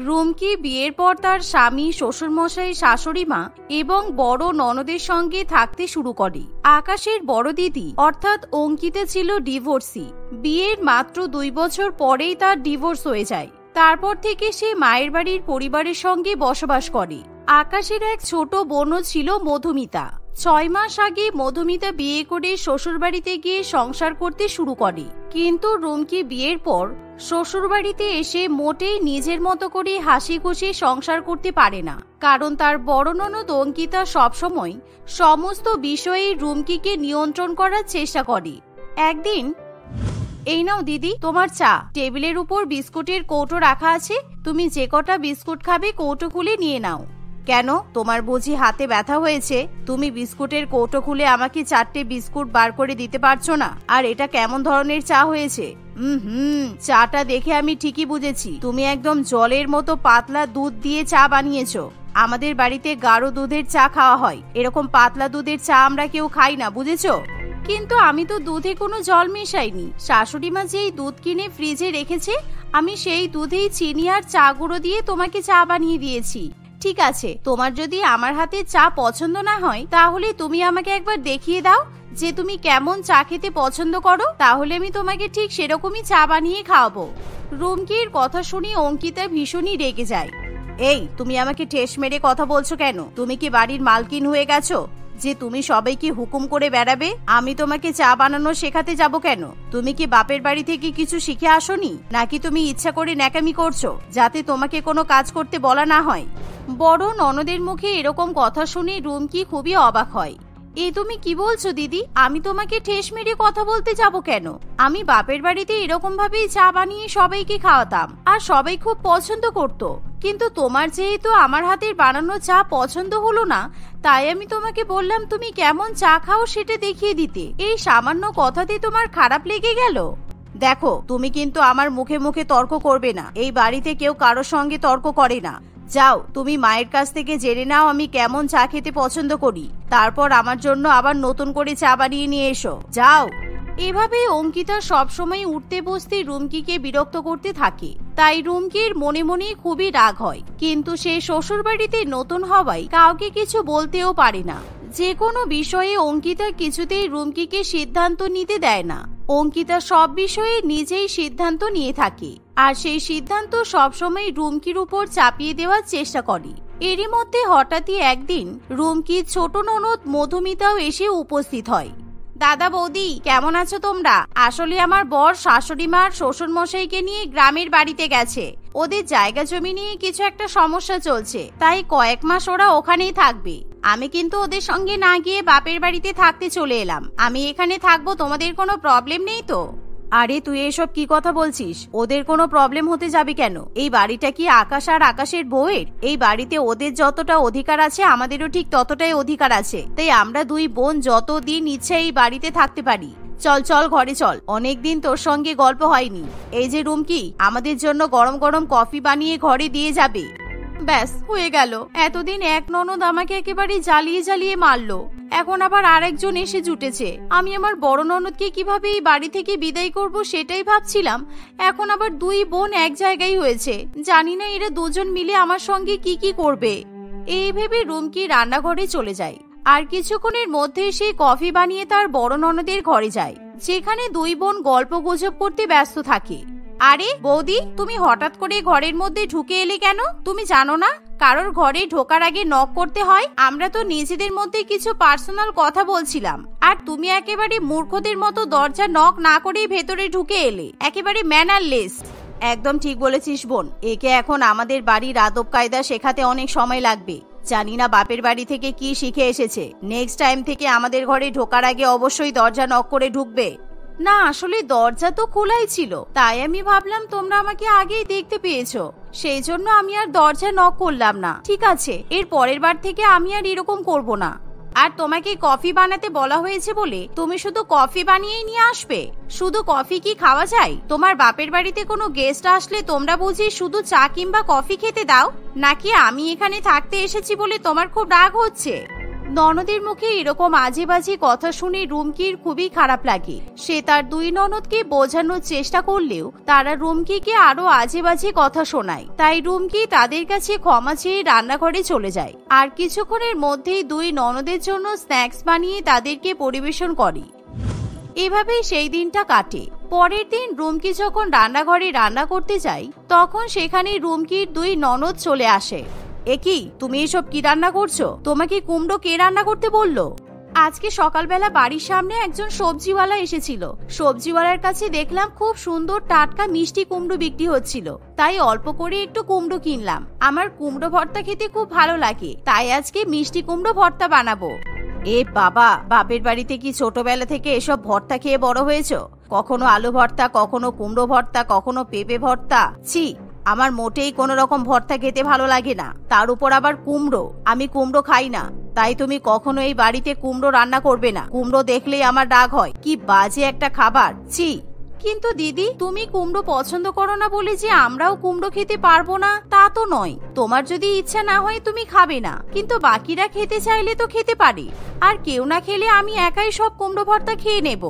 রুমকি বিয়ের পর তার স্বামী, শ্বশুরমশাই, শাশুড়ি মা এবং বড় ননদের সঙ্গে থাকতে শুরু করে। আকাশের বড় দিদি অর্থাৎ অঙ্কিতা ছিল ডিভোর্সি। বিয়ের মাত্র 2 বছর পরেই তার ডিভোর্স হয়ে যায়। তারপর থেকে সে মায়ের বাড়ির পরিবারের সঙ্গে বসবাস করে। আকাশের এক ছোট বোনও ছিল, মধুমিতা। 6 মাস আগে মধুমিতা বিয়ে করে শ্বশুরবাড়িতে গিয়ে সংসার করতে শুরু করে। কিন্তু রুমকি বিয়ের পর শ্বশুরবাড়িতে এসে মোটেই নিজের মতো করে হাসি খুশি সংসার করতে পারে না, কারণ তার বড় ননদ অঙ্কিতা সবসময় সমস্ত বিষয়ে রুমকিকে নিয়ন্ত্রণ করার চেষ্টা করে। একদিন, এই নাও দিদি তোমার চা, টেবিলের উপর বিস্কুটের কৌটো রাখা আছে, তুমি যে কটা বিস্কুট খাবে কৌটো খুলে নিয়ে নাও। কেন, তোমার বুঝি হাতে ব্যথা হয়েছে? তুমি বিস্কুটের কৌটো খুলে আমাকে 4টে বিস্কুট বার করে দিতে পারছো না? আর এটা কেমন ধরনের চা হয়েছে? চাটা দেখে আমি ঠিকই বুঝেছি, তুমি একদম জলের মতো পাতলা দুধ দিয়ে চা বানিয়েছো। আমাদের বাড়িতে গাঢ় দুধের চা খাওয়া হয়, এরকম পাতলা দুধের চা আমরা কেউ খাই না, বুঝেছো? কিন্তু আমি তো দুধে কোনো জল মেশাইনি। শাশুড়ি মা যেই দুধ কিনে ফ্রিজে রেখেছে, আমি সেই দুধেই চিনি আর চা গুঁড়ো দিয়ে তোমাকে চা বানিয়ে দিয়েছি। ঠিক আছে, তোমার যদি আমার হাতে চা পছন্দ না হয় তাহলে তুমি আমাকে একবার দেখিয়ে দাও যে তুমি কেমন চা খেতে পছন্দ করো, তাহলে আমি তোমাকে ঠিক সেরকমই চা বানিয়ে খাওয়াবো। রুমকির কথা শুনে অঙ্কিতা ভীষণই রেগে যায়। এই, তুমি আমাকে ঠেস মেরে কথা বলছো কেন? তুমি কি বাড়ির মালকিন হয়ে গেছো যে তুমি সবাইকে হুকুম করে বেড়াবে? আমি তোমাকে চা বানানো শেখাতে যাব কেন? তুমি কি বাপের বাড়ি থেকে কিছু শিখে আসোনি, নাকি তুমি ইচ্ছা করে ন্যাকামি করছো যাতে তোমাকে কোনো কাজ করতে বলা না হয়? বড় ননদের মুখে এরকম কথা শুনে রুমকি খুবই অবাক হয়। এ তুমি কি বলছো দিদি? আমি তোমাকে ঠেস মেরে কথা বলতে যাব কেন? আমি বাপের বাড়িতে এরকম ভাবেই চা বানিয়ে সবাইকে খাওয়াতাম, আর সবাই খুব পছন্দ করতো। কিন্তু তোমার যেহেতু আমার হাতের বানানো চা পছন্দ হলো না, তাই আমি তোমাকে বললাম তুমি কেমন চা খাও সেটা দেখিয়ে দিতে। এই সামান্য কথাতে তোমার খারাপ লেগে গেল? দেখো, তুমি কিন্তু আমার মুখে মুখে তর্ক করবে না। এই বাড়িতে কেউ কারোর সঙ্গে তর্ক করে না। যাও, তুমি মায়ের কাছ থেকে জেনে নাও আমি কেমন চা খেতে পছন্দ করি, তারপর আমার জন্য আবার নতুন করে চা বানিয়ে নিয়ে এসো। যাও। এভাবে অঙ্কিতা সবসময় উঠতে বসতে রুমকিকে বিরক্ত করতে থাকে। তাই রুমকির মনে মনে খুবই রাগ হয়, কিন্তু সে শ্বশুর বাড়িতে নতুন হওয়ায় কাউকে কিছু বলতেও পারে না। যে কোনো বিষয়ে অঙ্কিতা কিছুতেই রুমকিকে সিদ্ধান্ত নিতে দেয় না। অঙ্কিতা সব বিষয়ে নিজেই সিদ্ধান্ত নিয়ে থাকে, আর সেই সিদ্ধান্ত সবসময় রুমকির উপর চাপিয়ে দেওয়ার চেষ্টা করে। এরই মধ্যে হঠাৎই একদিন রুমকির ছোট ননদ মধুমিতাও এসে উপস্থিত হয়। দাদা, বৌদি, কেমন আছো তোমরা? আসলে আমার বর শাশুড়ি মার শ্বশুর মশাইকে নিয়ে গ্রামের বাড়িতে গেছে। ওদের জায়গা জমি নিয়ে কিছু একটা সমস্যা চলছে, তাই কয়েক মাস ওরা ওখানেই থাকবে। আমি কিন্তু ওদের সঙ্গে না গিয়ে বাপের বাড়িতে থাকতে চলে এলাম। আমি এখানে থাকবো, তোমাদের কোনো প্রবলেম নেই তো? আরে তুই এসব কি কথা বলছিস? ওদের কোনো প্রবলেম হতে যাবে কেন? এই বাড়িটা কি আকাশ আর আকাশের বউয়ের? এই বাড়িতে ওদের যতটা অধিকার আছে আমাদেরও ঠিক ততটাই অধিকার আছে। তাই আমরা দুই বোন যতদিন ইচ্ছে এই বাড়িতে থাকতে পারি। চল চল, ঘরে চল, অনেকদিন তোর সঙ্গে গল্প হয়নি। এই যে রুমকি, আমাদের জন্য গরম গরম কফি বানিয়ে ঘরে দিয়ে যাবে। ব্যাস হয়ে গেল। এতদিন এক ননদ আমাকে একেবারে জ্বালিয়ে জ্বালিয়ে মারলো, এখন আবার আরেকজন এসে জুটেছে। আমি আমার বড় ননদকে কিভাবে এই বাড়ি থেকে বিদায় করব সেটাই ভাবছিলাম। এখন আবার দুই বোন এক জায়গায় হয়েছে। জানি না এরা দুজন মিলে আমার সঙ্গে কি কি করবে। এই ভেবে রুমকি রান্নাঘরে চলে যায়, আর কিছুক্ষণের মধ্যে সে কফি বানিয়ে তার বড় ননদের ঘরে যায়, যেখানে দুই বোন গল্প গুজব করতে ব্যস্ত থাকে। আরে বৌদি, তুমি হঠাৎ করে ঘরের মধ্যে ঢুকে এলে কেন? তুমি জানো না কারোর ঘরে ঢোকার আগে নক করতে হয়? আমরা তো নিজেদের মধ্যে কিছু পার্সোনাল কথা বলছিলাম, আর তুমি একেবারে মূর্খদের মতো দরজা নক না করেই ভেতরে ঢুকে এলে। একেবারে ম্যানারলেস। একদম ঠিক বলেছিস বোন, একে এখন আমাদের বাড়ির আদব কায়দা শেখাতে অনেক সময় লাগবে। জানি না বাপের বাড়ি থেকে কি শিখে এসেছে। নেক্সট টাইম থেকে আমাদের ঘরে ঢোকার আগে অবশ্যই দরজা নক করে ঢুকবে। না, আসলে দরজা তো খোলাই ছিল, তাই আমি ভাবলাম তোমরা আমাকে আগেই দেখতে পেয়েছো, সেই জন্য আমি আর দরজা নক করলাম না। ঠিক আছে, এর পরের বার থেকে আমি আর এরকম করব না। আর তোমাকে কফি বানাতে বলা হয়েছে বলে তুমি শুধু কফি বানিয়েই নিয়ে আসবে? শুধু কফি কি খাওয়া যায়? তোমার বাপের বাড়িতে কোনো গেস্ট আসলে তোমরা বুঝি শুধু চা কিংবা কফি খেতে দাও? নাকি আমি এখানে থাকতে এসেছি বলে তোমার খুব রাগ হচ্ছে? ননদের মুখে এরকম আজে বাজে কথা শুনে রুমকির খুবই খারাপ লাগে। সে তার দুই ননদকে বোঝানোর চেষ্টা করলেও তারা রুমকিকে আরো আজে বাজে কথা শোনায়। তাই রুমকি তাদের কাছে ক্ষমা চেয়ে রান্নাঘরে চলে যায় আর কিছুক্ষণের মধ্যেই দুই ননদের জন্য স্ন্যাক্স বানিয়ে তাদেরকে পরিবেশন করে। এভাবেই সেই দিনটা কাটে। পরের দিন রুমকি যখন রান্নাঘরে রান্না করতে যায় তখন সেখানে রুমকির দুই ননদ চলে আসে। একি, তুমি এসব কি রান্না করছো? তোমাকে কুমড়ো কে রান্না করতে বললো? আজকে সকালবেলা বাড়ির সামনে একজন সবজিওয়ালা এসেছিল। সবজিওয়ালার কাছে দেখলাম খুব সুন্দর টাটকা মিষ্টি কুমড়ো বিক্রি হচ্ছিল, তাই অল্প করে একটু কুমড়ো কিনলাম। আমার কুমড়ো ভর্তা খেতে খুব ভালো লাগে, তাই আজকে মিষ্টি কুমড়ো ভর্তা বানাবো। এ বাবা, বাপের বাড়িতে কি ছোটবেলা থেকে এসব ভর্তা খেয়ে বড় হয়েছো? কখনো আলু ভর্তা, কখনো কুমড়ো ভর্তা, কখনো পেঁপে ভর্তা। ছি, আমার মোটেই কোনো রকম ভর্তা খেতে ভালো লাগে না, তার উপর আবার কুমড়ো। আমি কুমড়ো খাই না, তাই তুমি কখনো এই বাড়িতে কুমড়ো রান্না করবে না। কুমড়ো দেখলেই আমার রাগ হয়। কি বাজে একটা খাবার, ছি। কিন্তু দিদি, তুমি কুমড়ো পছন্দ করো না বলে যে আমরাও কুমড়ো খেতে পারবো না তা তো নয়। তোমার যদি ইচ্ছা না হয় তুমি খাবে না, কিন্তু বাকিরা খেতে চাইলে তো খেতে পারে। আর কেউ না খেলে আমি একাই সব কুমড়ো ভর্তা খেয়ে নেব।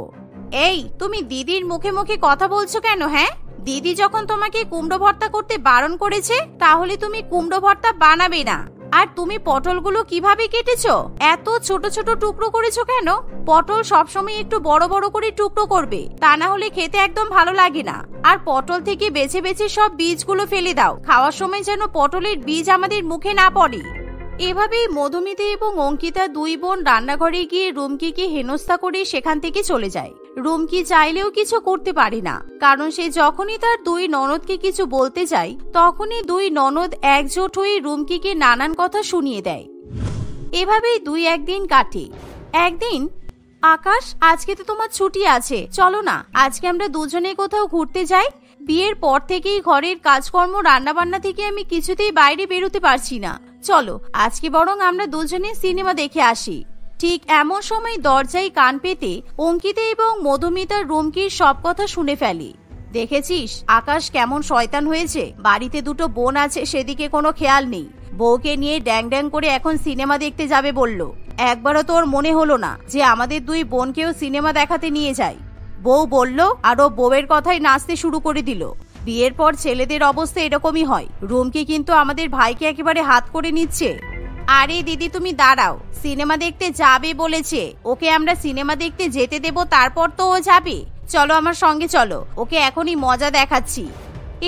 এই, তুমি দিদির মুখে মুখে কথা বলছো কেন? হ্যাঁ, দিদি যখন তোমাকে কুমড়ো ভর্তা করতে বারণ করেছে তাহলে তুমি কুমড়ো ভর্তা বানাবে না। আর তুমি পটলগুলো কিভাবে কেটেছো? এত ছোট ছোট টুকরো করেছো কেন? পটল সবসময় একটু বড় বড় করে টুকরো করবে, তা না হলে খেতে একদম ভালো লাগে না। আর পটল থেকে বেছে বেছে সব বীজগুলো ফেলে দাও, খাওয়ার সময় যেন পটলের বীজ আমাদের মুখে না পড়ে। এভাবেই মধুমিতা এবং অঙ্কিতা দুই বোন রান্নাঘরে গিয়ে রুমকিকে হেনস্থা করে সেখান থেকে চলে যায়। রুমকি চাইলেও কিছু করতে পারে না, কারণ সে যখনই তার দুই ননদকে কিছু বলতে যায় তখনই দুই ননদ একজোট হয়ে রুমকিকে নানান কথা শুনিয়ে দেয়। এভাবেই একদিন কাটে। একদিন, আকাশ, আজকে তো তোমার ছুটি আছে, চলো না আজকে আমরা দুজনে কোথাও ঘুরতে যাই। বিয়ের পর থেকেই ঘরের কাজকর্ম রান্না বান্না থেকে আমি কিছুতেই বাইরে বেরোতে পারছি না। চলো আজকে বরং আমরা দুজনে সিনেমা দেখে আসি। ঠিক এমন সময় দরজায় কান পেতে অঙ্কিতা এবং মধুমিতা রুমকির সব কথা শুনে ফেলে। দেখেছিস আকাশ কেমন শয়তান হয়েছে? বাড়িতে দুটো বোন আছে, সেদিকে কোনো খেয়াল নেই। বউকে নিয়ে ড্যাং ড্যাং করে এখন সিনেমা দেখতে যাবে বললো। একবারও তোর মনে হলো না যে আমাদের দুই বোনকেও সিনেমা দেখাতে নিয়ে যায়? বউ বলল আরো বউয়ের কথাই নাচতে শুরু করে দিল। বিয়ের পর ছেলেদের অবস্থা এরকমই হয়। রুমকি কিন্তু আমাদের ভাইকে একেবারে হাত করে নিচ্ছে। আরে দিদি, তুমি দাঁড়াও, সিনেমা দেখতে যাবে বলেছে, ওকে আমরা সিনেমা দেখতে যেতে দেব, তারপর তো ও যাবে। চলো আমার সঙ্গে চলো, ওকে এখনই মজা দেখাচ্ছি।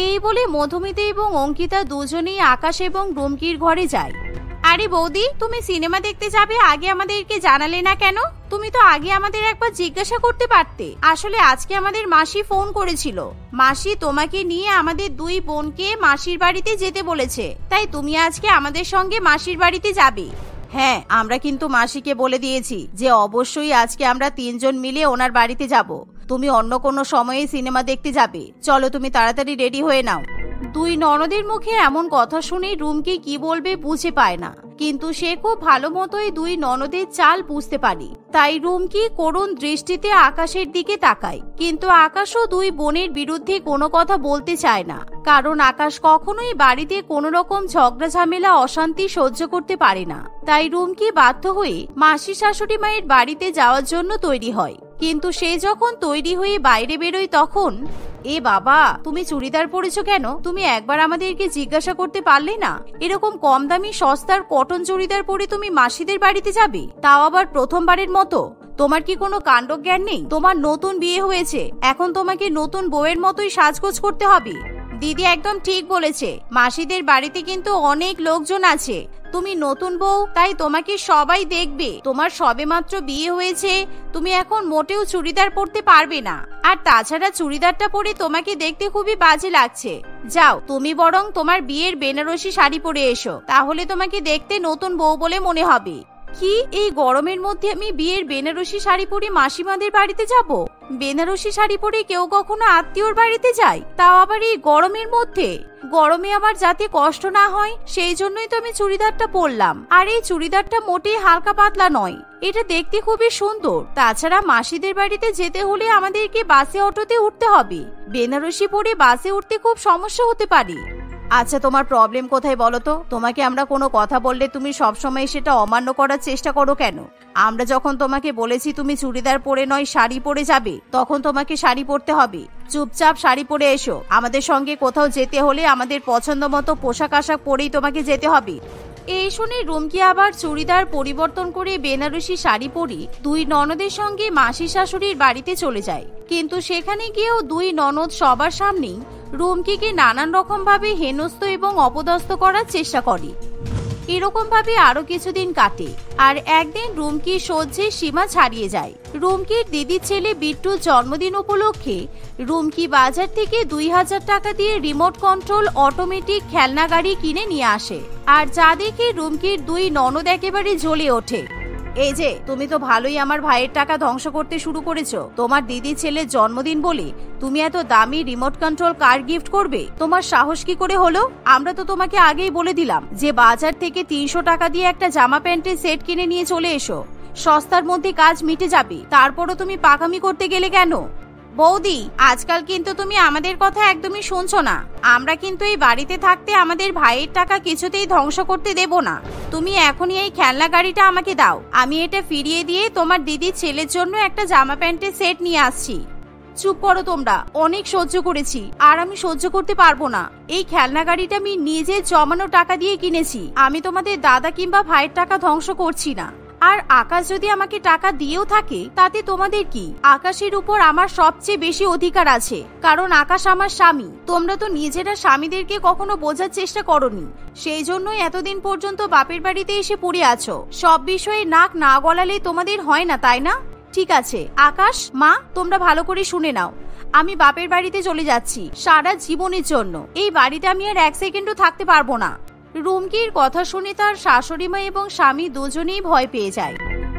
এই বলে মধুমিতা এবং অঙ্কিতা দুজনেই আকাশ এবং রুমকির ঘরে যায়। আরে বৌদি, তুমি সিনেমা দেখতে যাবে, আগে আমাদেরকে জানালে না কেন? তুমি তো আগে আমাদের একবার জিজ্ঞাসা করতে পারতে। আসলে আজকে আমাদের মাসি ফোন করেছিল, মাসি তোমাকে নিয়ে আমাদের দুই বোনকে মাসির বাড়িতে যেতে বলেছে, তাই তুমি আজকে আমাদের সঙ্গে মাসির বাড়িতে যাবে। হ্যাঁ, আমরা কিন্তু মাসিকে বলে দিয়েছি যে অবশ্যই আজকে আমরা তিনজন মিলে ওনার বাড়িতে যাব। তুমি অন্য কোনো সময়ে সিনেমা দেখতে যাবে। চলো, তুমি তাড়াতাড়ি রেডি হয়ে নাও। দুই ননদের মুখে এমন কথা শুনে রুমকি কি বলবে বুঝে পায় না, কিন্তু সে খুব ভালো মতোই দুই ননদের চাল বুঝতে পারে। তাই রুমকি করুণ দৃষ্টিতে আকাশের দিকে তাকায়, কিন্তু আকাশও দুই বোনের বিরুদ্ধে কোনো কথা বলতে চায় না, কারণ আকাশ কখনোই বাড়িতে কোনো রকম ঝগড়া ঝামেলা অশান্তি সহ্য করতে পারে না। তাই রুমকি বাধ্য হয়ে মাসি শাশুড়ি মায়ের বাড়িতে যাওয়ার জন্য তৈরি হয়। কিন্তু সে যখন তৈরি হয়ে বাইরে বেরোয় তখন, এ বাবা, তুমি চুড়িদার পরেছো কেন? তুমি একবার আমাদেরকে জিজ্ঞাসা করতে পারলে না? এরকম কম দামি সস্তার কটন চুড়িদার পরে তুমি মাসিদের বাড়িতে যাবে, তাও আবার প্রথমবারের মতো? তোমার কি কোনো কাণ্ডজ্ঞান নেই? তোমার নতুন বিয়ে হয়েছে, এখন তোমাকে নতুন বউয়ের মতোই সাজগোজ করতে হবে। দিদি একদম ঠিক বলেছে, মাসিদের বাড়িতে কিন্তু অনেক লোকজন আছে। তুমি নতুন বউ, তাই তোমাকে সবাই দেখবে। তোমার সবেমাত্র বিয়ে হয়েছে, তুমি এখন মোটেও চুড়িদার পরতে পারবে না। আর তাছাড়া চুড়িদারটা পরে তোমাকে দেখতে খুবই বাজে লাগছে। যাও, তুমি বরং তোমার বিয়ের বেনারসি শাড়ি পরে এসো, তাহলে তোমাকে দেখতে নতুন বউ বলে মনে হবে। কি, এই গরমের মধ্যে আমি বিয়ের বেনারসি শাড়ি পরে মাসিমাদের বাড়িতে যাব? বেনারসি শাড়ি পরে কেউ কখনো আত্মীয়র বাড়িতে যায়, তাও আবার এই গরমের মধ্যে? গরমে আমার যাতে কষ্ট না হয় সেই জন্যই তো আমি চুড়িদারটা পরলাম। আর এই চুড়িদারটা মোটেই হালকা পাতলা নয়, এটা দেখতে খুবই সুন্দর। তাছাড়া মাসিদের বাড়িতে যেতে হলে আমাদেরকে বাসে অটোতে উঠতে হবে, বেনারসি পরে বাসে উঠতে খুব সমস্যা হতে পারে। আচ্ছা, তোমার প্রবলেম কোথায় বলো তো? তোমাকে আমরা কোনো কথা বললে তুমি সবসময় সেটা অমান্য করার চেষ্টা করো কেন? আমরা যখন তোমাকে বলেছি তুমি চুড়িদার পরে নয় শাড়ি পরে যাবে, তখন তোমাকে শাড়ি পরতে হবে। চুপচাপ শাড়ি পরে এসো। আমাদের সঙ্গে কোথাও যেতে হলে আমাদের পছন্দ মতো পোশাক আশাক পরেই তোমাকে যেতে হবে। এই শুনে রুমকি আবার চুড়িদার পরিবর্তন করে বেনারসি শাড়ি পরে দুই ননদের সঙ্গে মাসি শাশুড়ির বাড়িতে চলে যায়। কিন্তু সেখানে গিয়েও দুই ননদ সবার সামনেই রুমকিকে নানান রকম ভাবে হেনস্থ এবং অপদস্থ করার চেষ্টা করে। এরকম ভাবে আরো কিছুদিন কাটে, আর একদিন রুমকির সহ্যের সীমা ছাড়িয়ে যায়। রুমকির দিদির ছেলে বিট্টুর জন্মদিন উপলক্ষে রুমকি বাজার থেকে 2000 টাকা দিয়ে রিমোট কন্ট্রোল অটোমেটিক খেলনা গাড়ি কিনে নিয়ে আসে, আর যা দেখে রুমকির দুই ননদ একেবারে জ্বলে ওঠে। এই যে, তুমি তো ভালোই আমার ভাইয়ের টাকা ধ্বংস করতে শুরু করেছো। তোমার দিদির ছেলের জন্মদিন বলে তুমি এত দামি রিমোট কন্ট্রোল কার গিফট করবে? তোমার সাহস কি করে হলো? আমরা তো তোমাকে আগেই বলে দিলাম যে বাজার থেকে 300 টাকা দিয়ে একটা জামা প্যান্টের সেট কিনে নিয়ে চলে এসো, সস্তার মধ্যে কাজ মিটে যাবে। তারপরও তুমি পাকামি করতে গেলে কেন? বৌদি, আজকাল কিন্তু তুমি আমাদের কথা একদমই শুনছো না। আমরা কিন্তু এই বাড়িতে থাকতে আমাদের ভাইয়ের টাকা কিছুতেই ধ্বংস করতে দেব না। তুমি এখনই এই খেলনা গাড়িটা আমাকে দাও, আমি এটা ফিরিয়ে দিয়ে তোমার দিদির ছেলের জন্য একটা জামা প্যান্টের সেট নিয়ে আসছি। চুপ করো তোমরা, অনেক সহ্য করেছি, আর আমি সহ্য করতে পারবো না। এই খেলনা গাড়িটা আমি নিজে জমানো টাকা দিয়ে কিনেছি। আমি তোমাদের দাদা কিংবা ভাইয়ের টাকা ধ্বংস করছি না। আর আকাশ যদি আমাকে টাকা দিয়েও থাকে তাতে তোমাদের কি? আকাশের উপর আমার সবচেয়ে বেশি অধিকার আছে, কারণ আকাশ আমার স্বামী। তোমরা তো নিজেরা স্বামীদেরকে কখনো বোঝার চেষ্টা করোনি, সেই জন্যই এতদিন পর্যন্ত বাপের বাড়িতে এসে পড়ে আছো। সব বিষয়ে নাক না গলালে তোমাদের হয় না, তাই না? ঠিক আছে আকাশ, মা, তোমরা ভালো করে শুনে নাও। আমি বাপের বাড়িতে চলে যাচ্ছি সারা জীবনের জন্য। এই বাড়িতে আমি আর 1 সেকেন্ডও থাকতে পারবো না। রুমকির কথা শুনে তার শাশুড়িমা এবং স্বামী দুজনেই ভয় পেয়ে যায়।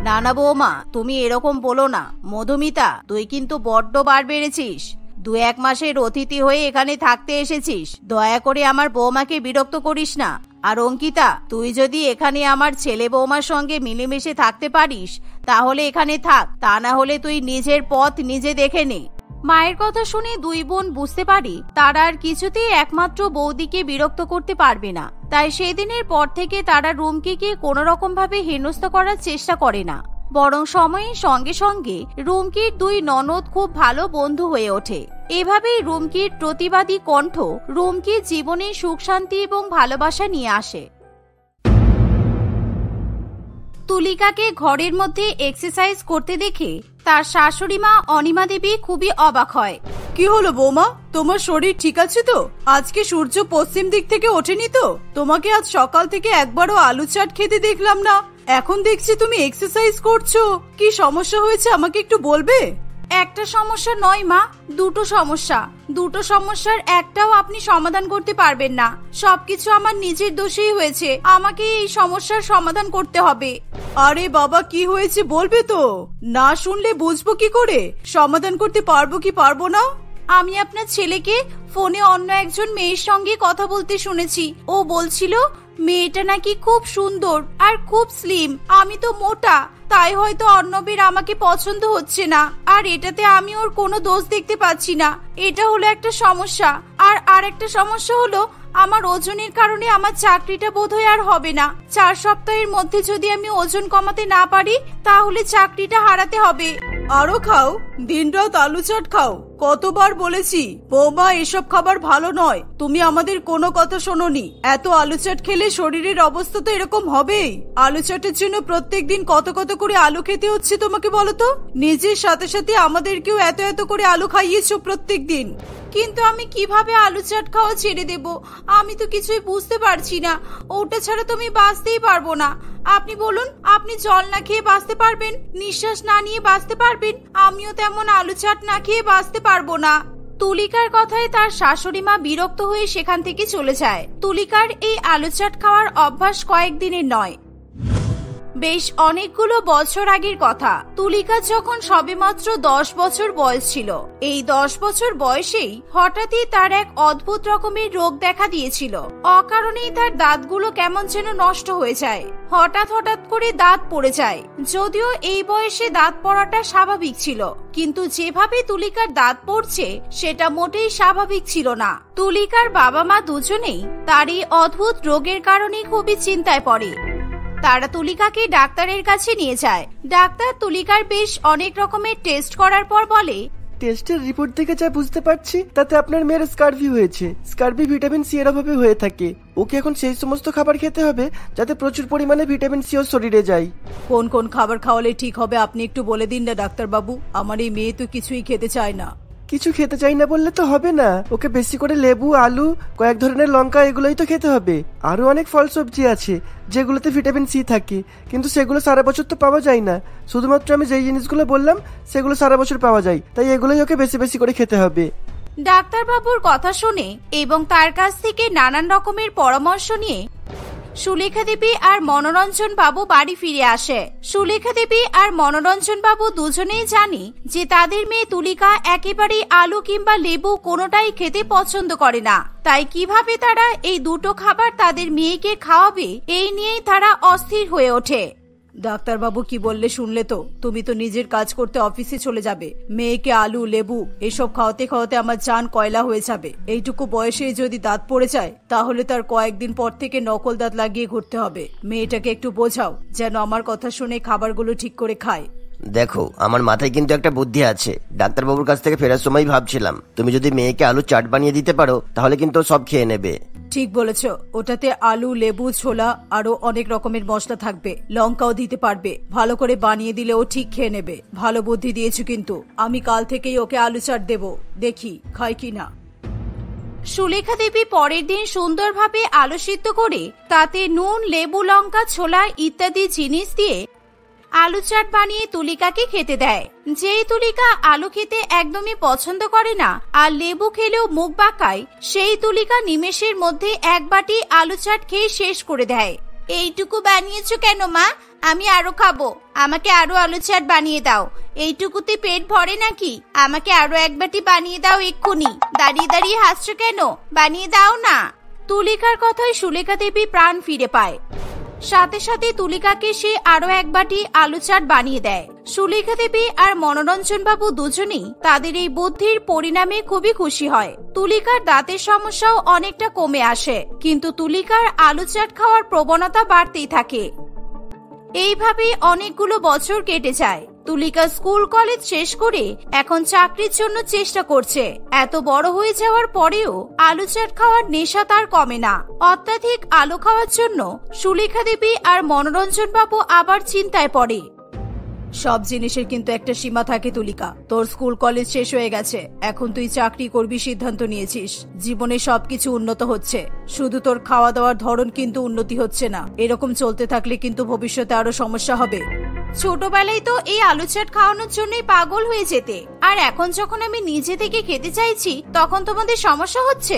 না না বৌমা, তুমি এরকম বলো না। মধুমিতা, তুই কিন্তু বড্ড বার বেড়েছিস। 2-1 মাসের অতিথি হয়ে এখানে থাকতে এসেছিস, দয়া করে আমার বৌমাকে বিরক্ত করিস না। আর অঙ্কিতা, তুই যদি এখানে আমার ছেলে বৌমার সঙ্গে মিলেমিশে থাকতে পারিস তাহলে এখানে থাক, তা না হলে তুই নিজের পথ নিজে দেখে নে। মায়ের কথা শুনে দুই বোন বুঝতে পারি তারা আর কিছুতেই একমাত্র বৌদিকে বিরক্ত করতে পারবে না। তাই সেদিনের পর থেকে তারা রুমকিকে কোনো রকম ভাবে হেনস্থা করার চেষ্টা করে না, বরং সময়ের সঙ্গে সঙ্গে রুমকির দুই ননদ খুব ভালো বন্ধু হয়ে ওঠে। এভাবেই রুমকির প্রতিবাদী কণ্ঠ রুমকির জীবনে সুখ শান্তি এবং ভালোবাসা নিয়ে আসে। তুলিকাকে ঘরের মধ্যে এক্সারসাইজ করতে দেখে তার শাশুড়ি মা অনিমা দেবী খুবই অবাক হয়। কি হলো বৌমা, তোমার শরীর ঠিক আছে তো? আজকে সূর্য পশ্চিম দিক থেকে ওঠেনি তো? তোমাকে আজ সকাল থেকে একবারও আলু চাট খেতে দেখলাম না। এখন দেখছি তুমি এক্সারসাইজ করছো। কি সমস্যা হয়েছে আমাকে একটু বলবে? একটা সমস্যা নয় মা, দুটো সমস্যা। দুটো সমস্যার একটাও আপনি সমাধান করতে পারবেন না। সবকিছু আমার নিজের দোষেই হয়েছে, আমাকে এই সমস্যার সমাধান করতে হবে। আরে বাবা, কি হয়েছে বলবে তো? না শুনলে বুঝবো কি করে সমাধান করতে পারবো কি পারবো না? আমি আপনার ছেলেকে ফোনে অন্য একজন মেয়ের সঙ্গে কথা বলতে শুনেছি। ও বলছিল মেয়েটা নাকি খুব সুন্দর আর খুব স্লিম। আমি তো মোটা, তাই হয়তো অর্ণবের আমাকে পছন্দ হচ্ছে না। আর এটাতে আমি ওর কোনো দোষ দেখতে পাচ্ছি না। এটা হলো একটা সমস্যা। আর আরেকটা সমস্যা হলো আমার ওজনের কারণে আমার চাকরিটা বোধহয় আর হবে না। 4 সপ্তাহের মধ্যে যদি আমি ওজন কমাতে না পারি তাহলে চাকরিটা হারাতে হবে। আরো খাও, দিনরাত আলু চাট খাও। কতবার বলেছি বৌমা, এসব খাবার ভালো নয়। তুমি আমাদের কোনো কথা শোনোনি। এত আলু চাট খেলে শরীরের অবস্থা তো এরকম হবেই। আলু চাটের জন্য প্রত্যেকদিন কত কত করে আলু খেতে হচ্ছে তোমাকে বলো তো? নিজের সাথে সাথে আমাদেরকেও এত এত করে আলু খাইয়েছো প্রত্যেক দিন। কিন্তু আমি কিভাবে আলু চাট খাওয়া ছেড়ে দেব? আমি তো কিছুই বুঝতে পারছি না। ওটা ছাড়া তো আমি বাঁচতেই পারবো না। আপনি বলুন, আপনি জল না খেয়ে বাঁচতে পারবেন, নিঃশ্বাস না নিয়ে বাঁচতে পারবেন, আমিও তেমন আলু চাট না খেয়ে বাঁচতে পারবো না। তুলিকার কথায় তার শাশুড়ি মা বিরক্ত হয়ে সেখান থেকে চলে যায়। তুলিকার এই আলু চাট খাওয়ার অভ্যাস কয়েকদিনের নয়। বেশ অনেকগুলো বছর আগের কথা। তুলিকা যখন সবেমাত্র 10 বছর বয়স ছিল, এই 10 বছর বয়সেই হঠাৎই তার এক অদ্ভুত রকমের রোগ দেখা দিয়েছিল। অকারণেই তার দাঁতগুলো কেমন যেন নষ্ট হয়ে যায়, হঠাৎ হঠাৎ করে দাঁত পড়ে যায়। যদিও এই বয়সে দাঁত পড়াটা স্বাভাবিক ছিল, কিন্তু যেভাবে তুলিকার দাঁত পড়ছে সেটা মোটেই স্বাভাবিক ছিল না। তুলিকার বাবা মা দুজনেই তার এই অদ্ভুত রোগের কারণে খুবই চিন্তায় পড়ে। তারা তুলিকাকে ডাক্তারের কাছে নিয়ে যায়। ডাক্তার তুলিকার বেশ অনেক রকমের টেস্ট করার পর বলে, টেস্টের রিপোর্ট থেকে যা বুঝতে পারছি তাতে আপনার মেয়ের স্কারভি হয়েছে। স্কারভি ভিটামিন সি এর অভাবে হয়ে থাকে। ওকে এখন সেই সমস্ত খাবার খেতে হবে যাতে প্রচুর পরিমাণে ভিটামিন সি ওর শরীরে যায়। কোন কোন খাবার খাওয়ালে ঠিক হবে আপনি একটু বলে দিন না ডাক্তার বাবু, আমার এই মেয়ে তো কিছুই খেতে চায় না। কিছু খেতে চাই না বললে তো হবে না, ওকে বেশি করে লেবু, আলু, কয়েক ধরনের লঙ্কা এগুলোই তো খেতে হবে। আরো অনেক ফল সবজি আছে যেগুলোতে ভিটামিন সি থাকে, কিন্তু সেগুলো সারা বছর তো পাওয়া যায় না। শুধুমাত্র আমি যেই জিনিসগুলো বললাম সেগুলো সারা বছর পাওয়া যায়, তাই এগুলোই ওকে বেশি বেশি করে খেতে হবে। ডাক্তার বাবুর কথা শুনে এবং তার কাছ থেকে নানান রকমের পরামর্শ নিয়ে সুলেখা দেবী আর মনোরঞ্জন বাবু বাড়ি ফিরে আসে। সুলেখা দেবী আর মনোরঞ্জন বাবু দুজনেই জানে যে তাদের মেয়ে তুলিকা একেবারেই আলু কিংবা লেবু কোনোটাই খেতে পছন্দ করে না। তাই কিভাবে তারা এই দুটো খাবার তাদের মেয়েকে খাওয়াবে এই নিয়েই তারা অস্থির হয়ে ওঠে। ডাক্তার বাবু কি বললে শুনলে তো? তুমি তো নিজের কাজ করতে অফিসে চলে যাবে, মেয়েকে আলু লেবু এসব খাওয়াতে খাওয়াতে আমার জান কয়লা হয়ে যাবে। এইটুকু বয়সে যদি দাঁত পড়ে যায় তাহলে তার কয়েকদিন পর থেকে নকল দাঁত লাগিয়ে ঘুরতে হবে। মেয়েটাকে একটু বোঝাও যেন আমার কথা শুনে খাবারগুলো ঠিক করে খায়। দেখো, আমার মাথায় কিন্তু একটা বুদ্ধি আছে। ডাক্তারবাবুর কাছ থেকে ফেরার সময় ভাবছিলাম তুমি যদি মেয়েকে আলু চাট বানিয়ে দিতে পারো তাহলে কিন্তু সব খেয়ে নেবে। ঠিক বলেছ, ওটাতে আলু লেবু ছোলা আরো অনেক রকমের মশলা থাকবে, লঙ্কাও দিতে পারবে। ভালো করে বানিয়ে দিলে ও ঠিক খেয়ে নেবে। ভালো বুদ্ধি দিয়েছো, কিন্তু আমি কাল থেকেই ওকে আলু চাট দেবো, দেখি খায় কিনা। সুলেখা দেবী পরের দিন সুন্দরভাবে আলু সিদ্ধ করে তাতে নুন, লেবু, লঙ্কা, ছোলা ইত্যাদি জিনিস দিয়ে আলু চাট বানিয়ে তুলিকাকে খেতে দেয়। যেই তুলিকা আলু খেতে একদমই পছন্দ করে না আর লেবু খেলেও মুখ বাঁকায়, সেই তুলিকা নিমেষের মধ্যে এক বাটি আলু চাট খেয়ে শেষ করে দেয়। এইটুকু বানিয়েছো কেন মা? আমি আরো খাবো, আমাকে আরো আলু চাট বানিয়ে দাও। এইটুকুতে পেট ভরে নাকি? আমাকে আরো এক বাটি বানিয়ে দাও এক্ষুনি। দাঁড়িয়ে দাঁড়িয়ে হাসছো কেন? বানিয়ে দাও না। তুলিকার কথায় সুলেখা দেবী প্রাণ ফিরে পায়। সাথে সাথে তুলিকাকে সে আরো এক বাটি আলু চাট বানিয়ে দেয়। সুলেখা দেবী আর মনোরঞ্জন বাবু দুজনেই তাদের এই বুদ্ধির পরিণামে খুবই খুশি হয়। তুলিকার দাঁতের সমস্যাও অনেকটা কমে আসে, কিন্তু তুলিকার আলু চাট খাওয়ার প্রবণতা বাড়তেই থাকে। এইভাবে অনেকগুলো বছর কেটে যায়। তুলিকা স্কুল কলেজ শেষ করে এখন চাকরির জন্য চেষ্টা করছে। এত বড় হয়ে যাওয়ার পরেও আলু চাট খাওয়ার নেশা তার কমে না। অত্যাধিক আলু খাওয়ার জন্য সুলেখা দেবী আর মনোরঞ্জন বাবু আবার চিন্তায় পড়ে। সব জিনিসের কিন্তু একটা সীমা থাকে তুলিকা। তোর স্কুল কলেজ শেষ হয়ে গেছে, এখন তুই চাকরি করবি সিদ্ধান্ত নিয়েছিস। জীবনে সবকিছু উন্নত হচ্ছে, শুধু তোর খাওয়া দাওয়ার ধরন কিন্তু উন্নতি হচ্ছে না। এরকম চলতে থাকলে কিন্তু ভবিষ্যতে আরো সমস্যা হবে। ছোটবেলায় তো এই আলু চাট খাওয়ানোর জন্যই পাগল হয়ে যেতে, আর এখন যখন আমি নিজে থেকে খেতে চাইছি তখন তোমাদের সমস্যা হচ্ছে।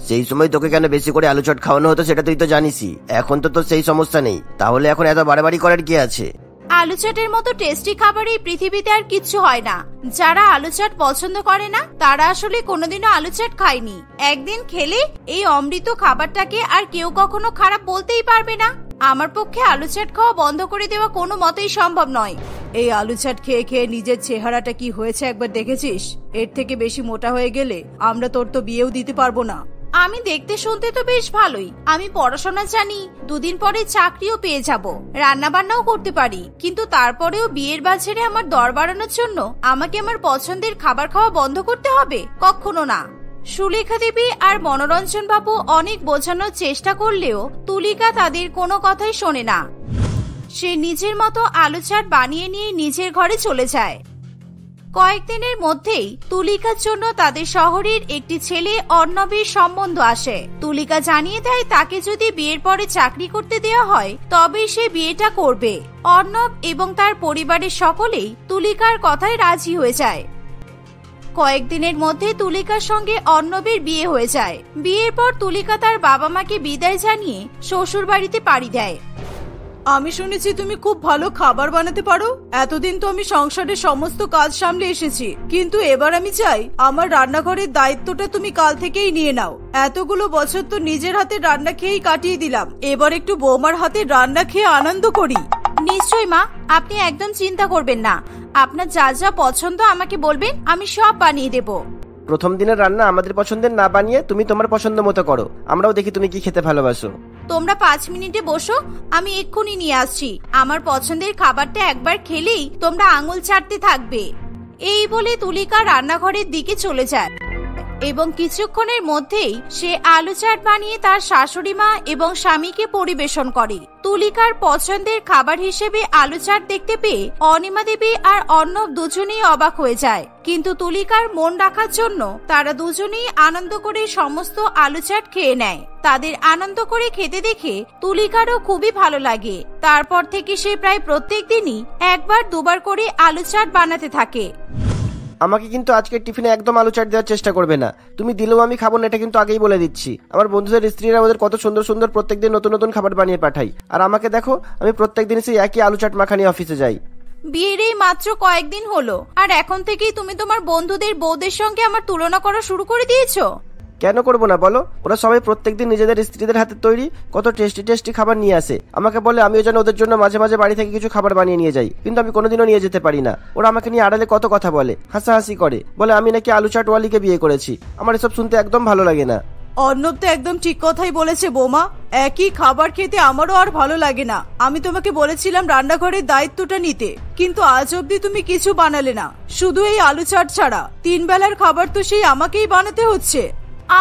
সেই সময় তোকে কেন বেশি করে আলু চাট খাওয়ানো হতো সেটা তুই তো জানিসই। এখন তো তোর সেই সমস্যা নেই, তাহলে এখন এত বাড়াবাড়ি করার কি আছে? আলু চাটের মতো টেস্টি খাবার এই পৃথিবীতে আর কিচ্ছু হয় না। যারা আলু চাট পছন্দ করে না তারা আসলে কোনোদিনও আলু চাট খায়নি। একদিন খেলে এই অমৃত খাবারটাকে আর কেউ কখনো খারাপ বলতেই পারবে না। আমার পক্ষে আলু চাট খাওয়া বন্ধ করে দেওয়া কোনো মতেই সম্ভব নয়। এই আলু চাট খেয়ে খেয়ে নিজের চেহারাটা কি হয়েছে একবার দেখেছিস? এর থেকে বেশি মোটা হয়ে গেলে আমরা তোর তো বিয়েও দিতে পারবো না। আমি দেখতে শুনতে তো বেশ ভালোই, আমি পড়াশোনা জানি, দুদিন পরে চাকরিও পেয়ে যাব, রান্না বান্নাও করতে পারি, কিন্তু তারপরেও বিয়ের বাজারে আমার দর বাড়ানোর জন্য আমাকে আমার পছন্দের খাবার খাওয়া বন্ধ করতে হবে? কখনো না। সুলেখা দেবী আর মনোরঞ্জন বাবু অনেক বোঝানোর চেষ্টা করলেও তুলিকা তাদের কোনো কথাই শোনে না। সে নিজের মতো আলু চাট বানিয়ে নিয়ে নিজের ঘরে চলে যায়। কয়েকদিনের মধ্যেই তুলিকার জন্য তাদের শহরের একটি ছেলে অর্ণবের সম্বন্ধ আসে। তুলিকা জানিয়ে দেয় তাকে যদি বিয়ের পরে চাকরি করতে দেওয়া হয় তবে সে বিয়েটা করবে। অর্ণব এবং তার পরিবারের সকলেই তুলিকার কথায় রাজি হয়ে যায়। কয়েকদিনের মধ্যে তুলিকার সঙ্গে অর্ণবের বিয়ে হয়ে যায়। বিয়ের পর তুলিকা তার বাবা মাকে বিদায় জানিয়ে শ্বশুর বাড়িতে পাড়ি দেয়। আমি শুনেছি তুমি খুব ভালো খাবার বানাতে পারো। এতদিন তো আমি সংসারের সমস্ত কাজ সামলে এসেছি, কিন্তু এবার আমি চাই আমার রান্নাঘরের দায়িত্বটা তুমি কাল থেকেই নিয়ে নাও। এতগুলো বছর তো নিজের হাতে রান্না খেয়েই কাটিয়ে দিলাম, এবার একটু বৌমার হাতে রান্না খেয়ে আনন্দ করি। নিশ্চয়ই মা, আপনি একদম চিন্তা করবেন না। আপনার যা যা পছন্দ আমাকে বলবেন, আমি সব বানিয়ে দেব। প্রথম দিনের রান্না আমাদের পছন্দের না বানিয়ে তুমি তোমার পছন্দ মতো করো, আমরাও দেখি তুমি কি খেতে ভালোবাসো। তোমরা 5 মিনিটে বসো, আমি এক্ষুনি নিয়ে আসছি। আমার পছন্দের খাবারটা একবার খেলেই তোমরা আঙুল চাটতে থাকবে। এই বলে তুলিকা রান্নাঘরের দিকে চলে যায় এবং কিছুক্ষণের মধ্যেই সে আলু চাট বানিয়ে তার শাশুড়ি মা এবং স্বামীকে পরিবেশন করে। তুলিকার পছন্দের খাবার হিসেবে আলু চাট দেখতে পেয়ে অনিমা দেবী আর অর্ণব দুজনেই অবাক হয়ে যায়, কিন্তু তুলিকার মন রাখার জন্য তারা দুজনেই আনন্দ করে সমস্ত আলু চাট খেয়ে নেয়। তাদের আনন্দ করে খেতে দেখে তুলিকারও খুবই ভালো লাগে। তারপর থেকে সে প্রায় প্রত্যেক দিনই একবার দুবার করে আলু চাট বানাতে থাকে। আমাকে কিন্তু আজকের টিফিনে একদম আলু চাট দেওয়ার চেষ্টা করবে না, তুমি দিলেও আমি খাবো না, এটা কিন্তু আগেই বলে দিচ্ছি। আমার বন্ধুদের স্ত্রীরা ওদের কত সুন্দর সুন্দর প্রত্যেকদিন নতুন নতুন খাবার বানিয়ে পাঠাই, আর আমাকে দেখো আমি প্রত্যেকদিন সেই একই আলু চাট মাখা নিয়ে অফিসে যাই। বিয়ের এই মাত্র কয়েকদিন হলো, আর এখন থেকেই তুমি তোমার বন্ধুদের বউদের সঙ্গে আমার তুলনা করা শুরু করে দিয়েছো। কেন করবো না বলো? ওরা সবাই প্রত্যেকদিন নিজেদের স্ত্রীদের হাতে তৈরি কত টেস্টি টেস্টি খাবার নিয়ে আসে, আমাকে বলে আমিও যেন ওদের জন্য মাঝে মাঝে বাড়ি থেকে কিছু খাবার বানিয়ে নিয়ে যাই, কিন্তু আমি কোনোদিনও নিয়ে যেতে পারি না। ওরা আমাকে নিয়ে আড়ালে কত কথা বলে, হাসাহাসি করে, বলে আমি নাকি আলু চাট ওয়ালিকে বিয়ে করেছি। আমার এসব শুনতে একদম ভালো লাগে না। অর্ণব তো একদম ঠিক কথাই বলেছে বৌমা, একই খাবার খেতে আমারও আর ভালো লাগে না। আমি তোমাকে বলেছিলাম রান্নাঘরের দায়িত্বটা নিতে, কিন্তু আজ অব্দি তুমি কিছু বানালে না, শুধু এই আলু চাট ছাড়া। 3 বেলার খাবার তো সেই আমাকেই বানাতে হচ্ছে।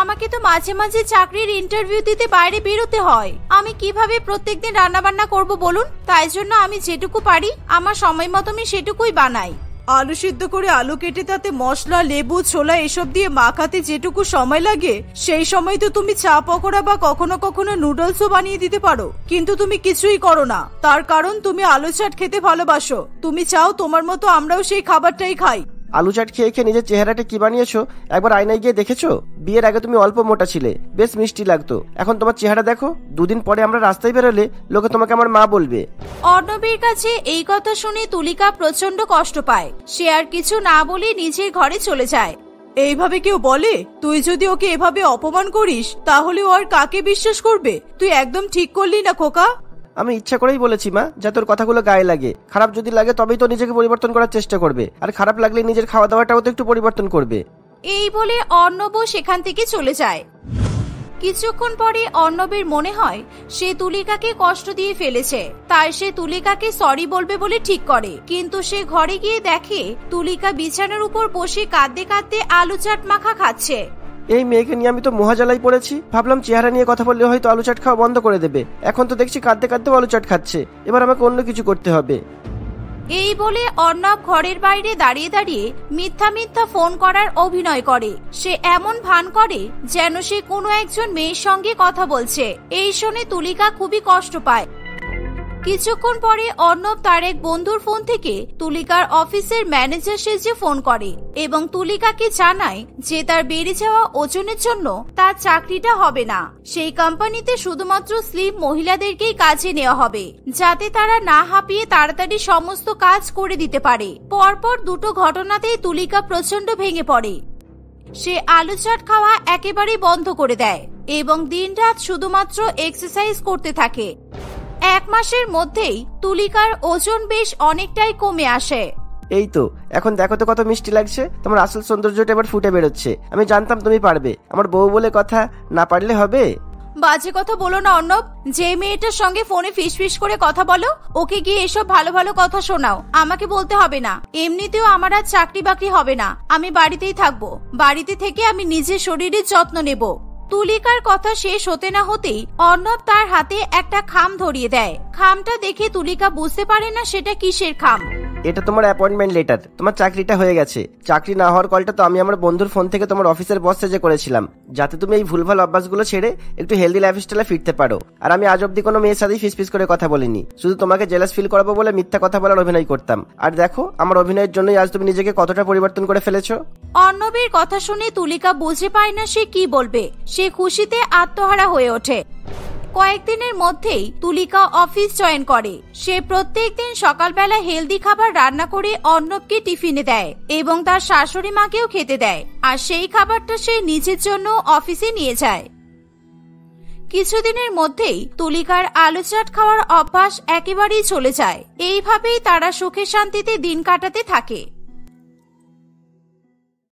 আমাকে তো মাঝে মাঝে চাকরির ইন্টারভিউ দিতে বাইরে বেরোতে হয়, আমি কিভাবে প্রত্যেকদিন রান্না বান্না করব বলুন? তাই জন্য আমি যেটুকু পারি আমার সময় মতো আমি সেটুকুই বানাই। আলু সিদ্ধ করে আলু কেটে তাতে মশলা, লেবু, ছোলা এসব দিয়ে মাখাতে যেটুকু সময় লাগে, সেই সময় তো তুমি চা পকোড়া বা কখনো কখনো নুডলসও বানিয়ে দিতে পারো, কিন্তু তুমি কিছুই করো না। তার কারণ তুমি আলু চাট খেতে ভালোবাসো, তুমি চাও তোমার মতো আমরাও সেই খাবারটাই খাই। আলু চাট খেয়ে খেয়ে নিজের চেহারাটা কি বানিয়েছো একবার আয়নায় গিয়ে দেখেছো? বিয়ের আগে তুমি অল্প মোটা ছিলে, বেশ মিষ্টি লাগতো, এখন তোমার চেহারা দেখো। 2 দিন পরে আমরা রাস্তায় বেরোলে লোকে তোমাকে আমার মা বলবে। অর্ণবের কাছে এই কথা শুনে তুলিকা প্রচন্ড কষ্ট পায়। সে আর কিছু না বলে নিজের ঘরে চলে যায়। এইভাবে কেউ বলে? তুই যদি ওকে এভাবে অপমান করিস তাহলে ও আর কাকে বিশ্বাস করবে? তুই একদম ঠিক করলি না খোকা। আমি ইচ্ছা করেই বলেছি মা, যা তোর কথাগুলো গায়ে লাগে। খারাপ যদি লাগে তবেই তো নিজেকে পরিবর্তন করার চেষ্টা করবে, আর খারাপ লাগলে নিজের খাওয়া দাওয়াটাও তো একটু পরিবর্তন করবে। এই বলে অর্ণব সেখান থেকে চলে যায়। কিছুক্ষণ পরে অর্ণবের মনে হয় সে তুলিকাকে কষ্ট দিয়ে ফেলেছে, তাই সে তুলিকাকে সরি বলবে বলে ঠিক করে। কিন্তু সে ঘরে গিয়ে দেখে তুলিকা বিছানার উপর বসে কাঁদতে কাঁদতে আলু চাট মাখা খাচ্ছে। এই মেয়েকে নিয়ে আমি তো মহাজালাই পড়েছি, ভাবলাম চেহারা নিয়ে কথা বললে হয়তো আলু চাট খাওয়া বন্ধ করে দেবে, এখন তো দেখছি কাঁদতে কাঁদতে আলু চাট খাচ্ছে। এবার আমাকে অন্য কিছু করতে হবে। এই বলে অর্ণব ঘরের বাইরে দাঁড়িয়ে দাঁড়িয়ে মিথ্যা মিথ্যা ফোন করার অভিনয় করে। সে এমন ভান করে যেন সে কোনো একজন মেয়ের সঙ্গে কথা বলছে। এই শুনে তুলিকা খুবই কষ্ট পায়। কিছুক্ষণ পরে অর্ণব তার এক বন্ধুর ফোন থেকে তুলিকার অফিসের ম্যানেজার সেজে ফোন করে এবং তুলিকাকে জানায় যে তার বেড়ে যাওয়া ওজনের জন্য তার চাকরিটা হবে না। সেই কোম্পানিতে শুধুমাত্র স্লিম মহিলাদেরকেই কাজে নেওয়া হবে, যাতে তারা না হাঁপিয়ে তাড়াতাড়ি সমস্ত কাজ করে দিতে পারে। পরপর 2টো ঘটনাতেই তুলিকা প্রচন্ড ভেঙে পড়ে। সে আলু চাট খাওয়া একেবারেই বন্ধ করে দেয় এবং দিনরাত শুধুমাত্র এক্সারসাইজ করতে থাকে। 1 মাসের মধ্যেই তুলিকার ওজন বেশ অনেকটাই কমে আসে। এই তো এখন দেখো তো কত মিষ্টি লাগছে, তোমার আসল সৌন্দর্যটা এবার ফুটে বেরোচ্ছে। আমি জানতাম তুমি পারবে, আমার বউ বলে কথা, না পারলে হবে? বাজে কথা বলো না অর্ণব। যে মেয়েটার সঙ্গে ফোনে ফিসফিস করে কথা বলো, ওকে গিয়ে এসব ভালো ভালো কথা শোনাও, আমাকে বলতে হবে না। এমনিতেও আমার আর চাকরি বাকরি হবে না, আমি বাড়িতেই থাকবো। বাড়িতে থেকে আমি নিজের শরীরের যত্ন নেব। তুলিকার কথা শেষ হতে না হতেই অর্ণব তার হাতে একটা খাম ধরিয়ে দেয়। খামটা দেখে তুলিকা বুঝতে পারে না সেটা কিসের খাম। এটা তোমার অ্যাপয়েন্টমেন্ট লেটার, তোমার চাকরিটা হয়ে গেছে। চাকরি না হওয়ার কলটা তো আমি আমার বন্ধুর ফোন থেকে তোমার অফিসের বস সেজে করেছিলাম, যাতে তুমি এই ভুলভাল অভ্যাসগুলো ছেড়ে একটু হেলদি লাইফস্টাইলে ফিরতে পারো। আর আমি আজ অব্দি কোনো মেয়ের সাথেই ফিসফিস করে কথা বলিনি, শুধু তোমাকে জেলাস ফিল করাবো বলে মিথ্যা কথা বলার অভিনয় করতাম। আর দেখো আমার অভিনয়ের জন্যই আজ তুমি নিজেকে কতটা পরিবর্তন করে ফেলেছো। অর্ণবের কথা শুনে তুলিকা বুঝে পায় না সে কি বলবে। সে খুশিতে আত্মহারা হয়ে ওঠে। কয়েকদিনের মধ্যেই তুলিকা অফিস জয়েন করে। সে প্রত্যেকদিন সকালবেলা হেলদি খাবার রান্না করে অর্ণবকে টিফিনে দেয় এবং তার শাশুড়ি মাকেও খেতে দেয়, আর সেই খাবারটা সে নিজের জন্য অফিসে নিয়ে যায়। কিছুদিনের মধ্যেই তুলিকার আলু চাট খাওয়ার অভ্যাস একেবারেই চলে যায়। এইভাবেই তারা সুখে শান্তিতে দিন কাটাতে থাকে।